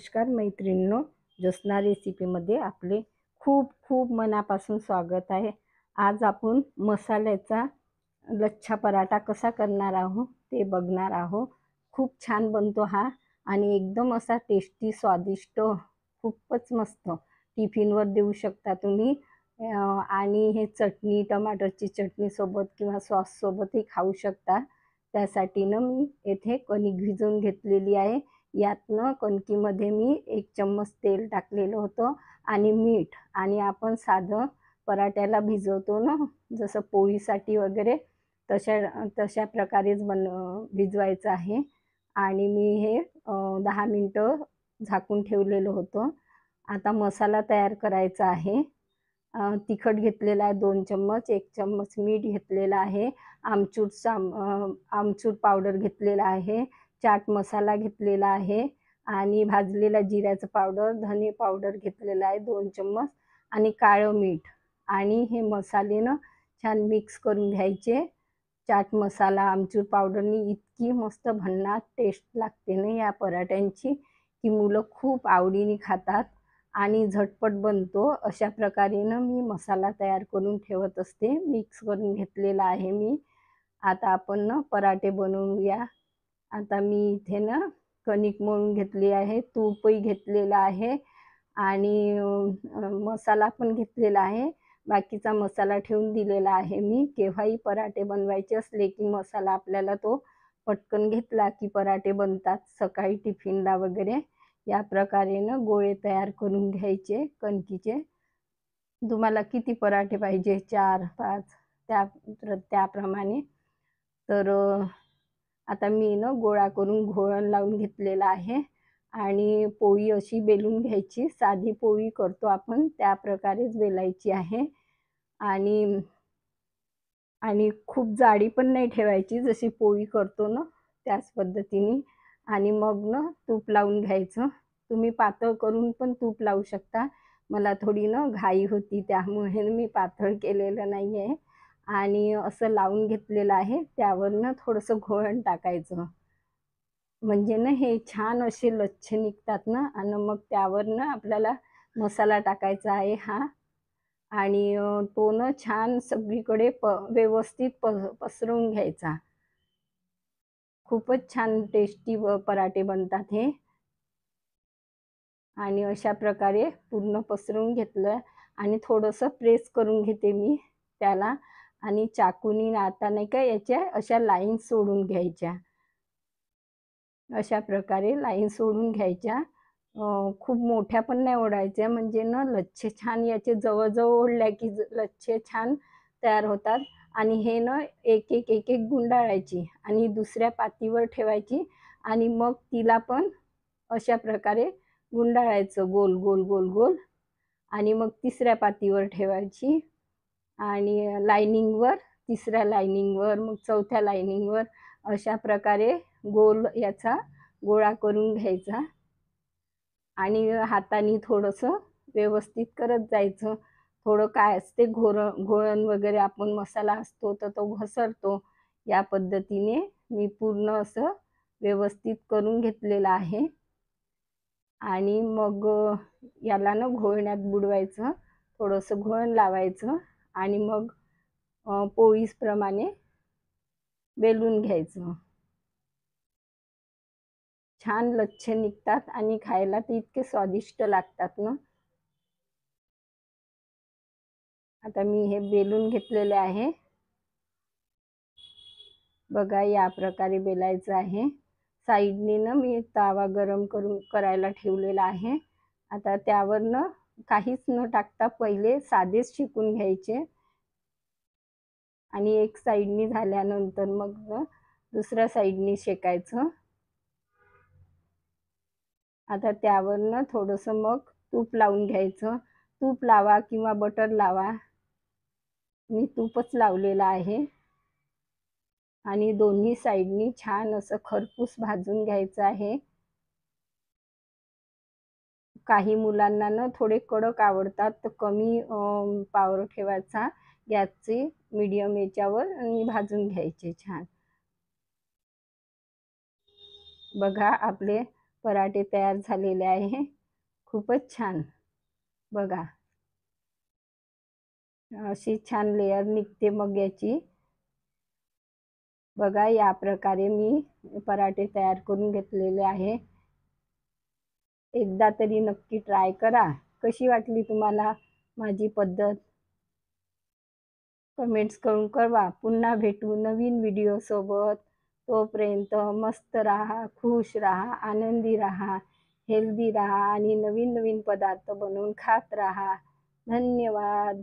नमस्कार मैत्रिणींनो, ज्योत्स्ना रेसिपीमध्ये आपले खूप खूप मनापासून स्वागत आहे। आज आपण मसाल्याचा लच्छा पराठा कसा करणार आहोत ते बघणार आहोत। खूप छान बनतो हा आणि एकदम असा टेस्टी स्वादिष्ट, खूपच मस्त टिफिनवर देऊ शकता तुम्ही। आणि हे चटणी, टमाटरची चटणी सोबत किंवा सॉस सोबतही खाऊ शकता। त्यासाठी मी येथे कणिक भिजवून घेतलेली आहे। यातनं कणकीमध्ये मी 1 चम्मच तेल टाकलेलं होतं आणि मीठ, आणि आपण साधं पराठ्याला भिजवतो ना, जसं पोळीसाठी वगैरे तशा प्रकारेच भिजवायचं आहे। आणि मी हे 10 मिनटं झाकून ठेवलेलं होतं। आता मसाला तयार करायचा आहे। तिखट घेतलेला आहे 2 चम्मच, 1 चम्मच मीठ घेतलेला आहे, आमचूर पावडर घेतलेला आहे, चाट मसाला घेतलेला आहे आणि भाजलेला जिऱ्याचं पावडर, धने पावडर घेतलेला आहे 2 चम्मच आणि काळं मीठ। आणि हे मसाले ना छान मिक्स करून घ्यायचे। चाट मसाला, आमचूर पावडरनी इतकी मस्त भन्नाट टेस्ट लागते ना या पराठ्यांची की मुलं खूप आवडीने खातात आणि झटपट बनतो। अशा प्रकारे ना मी मसाला तयार करून ठेवत असते। मिक्स करून घेतलेला आहे मी। आता आपण ना पराठे बनवूया। आता मी इथे ना कणिक मळून घेतली आहे, तूपही घेतलेलं आहे आणि मसाला पण घेतलेला आहे। बाकीचा मसाला ठेवून दिलेला आहे मी। केव्हाही पराठे बनवायचे असले की मसाला आपल्याला तो पटकन घेतला की पराठे बनतात, सकाळी टिफिनला वगैरे। या प्रकारे ना गोळे तयार करून घ्यायचे कणकीचे। तुम्हाला किती पराठे पाहिजे, 4, 5 त्याप्रमाणे। तर आता मी ना गोळा करून घोळण लावून घेतलेला आहे आणि पोळी अशी बेलून घ्यायची। साधी पोळी करतो आपण त्या प्रकारेच बेलायची आहे आणि खूप जाडी पण नाही ठेवायची, जशी पोळी करतो ना त्याच पद्धतीने। आणि मग ना तूप लावून घ्यायचं। तुम्ही पातळ करून पण तूप लावू शकता। मला थोडी ना घाई होती त्यामुळे मी पातळ केलेलं नाही आहे। आणि असं लावून घेतलेलं आहे। त्यावर ना थोडंसं घोळण टाकायचं, म्हणजे ना हे छान असे लच्छे निघतात ना। आणि मग त्यावर ना आपल्याला मसाला टाकायचा आहे हा, आणि तो ना छान सगळीकडे व्यवस्थित पसरवून घ्यायचा। खूपच छान टेस्टी पराठे बनतात हे। आणि अशा प्रकारे पूर्ण पसरवून घेतलं आणि थोडंसं प्रेस करून घेते मी त्याला, आणि चाकूनी आता नाही का याच्या अशा लाईन सोडून घ्यायच्या। अशा प्रकारे लाईन सोडून घ्यायच्या। खूप मोठ्या पण नाही ओढायच्या, म्हणजे ना लच्छे छान याचे जवळजवळ ओढल्या की लच्छे छान तयार होतात। आणि हे ना एक एक गुंडाळायची आणि दुसऱ्या पातीवर ठेवायची आणि मग तिला पण अशा प्रकारे गुंडाळायचं गोल गोल गोल गोल। आणि मग तिसऱ्या पातीवर ठेवायची आणि लाईनिंगवर, तिसऱ्या लाईनिंगवर, मग चौथ्या लाईनिंगवर, अशा प्रकारे गोल याचा गोळा करून घ्यायचा। आणि हाताने थोडंसं व्यवस्थित करत जायचं। थोडं काय असते घोळण वगैरे आपण मसाला असतो तर तो घसरतो। या पद्धतीने मी पूर्ण असं व्यवस्थित करून घेतलेलं आहे। आणि मग याला ना घोळण्यात बुडवायचं, थोडंसं घोळण लावायचं आणि मग पोळीप्रमाणे बेलून घ्यायचं। छान लच्छे निघतात आणि खायला ते इतके स्वादिष्ट लागतात ना। आता मी हे बेलून घेतलेले आहे बघा, या प्रकारे बेलायचं आहे। साईडने ना मी तवा गरम करायला ठेवलेला आहे। आता त्यावर ना काहीच न टाकता पहिले साधेच शेकून घ्यायचे आणि एक साईडनी झाल्यानंतर मग दुसऱ्या साईडनी शेकायचं। आता त्यावर ना थोडंसं मग तूप लावून घ्यायचं। तूप लावा किंवा बटर लावा, मी तूपच लावलेलं आहे। आणि दोन्ही साईडनी छान असं खरपूस भाजून घ्यायचं आहे। काही मुलांना ना थोडे कडक आवडतात, तर कमी पॉवर ठेवायचा गॅसची, मीडियम याच्यावर, आणि भाजून घ्यायचे छान। बघा आपले पराठे तयार झालेले आहे. खूपच छान. बघा, अशी छान लेयर निघते मग याची. बघा, या प्रकारे मी पराठे तयार करून घेतलेले आहे. एकदा तरी नक्की ट्राय करा. कशी वाटली तुम्हाला माझी पद्धत? कमेंट्स करून कळवा. पुन्हा भेटू नवीन व्हिडिओ सोबत. तोपर्यंत मस्त राहा, खुश राहा, आनंदी राहा, हेल्दी राहा आणि नवीन नवीन पदार्थ बनवून खात राहा. धन्यवाद.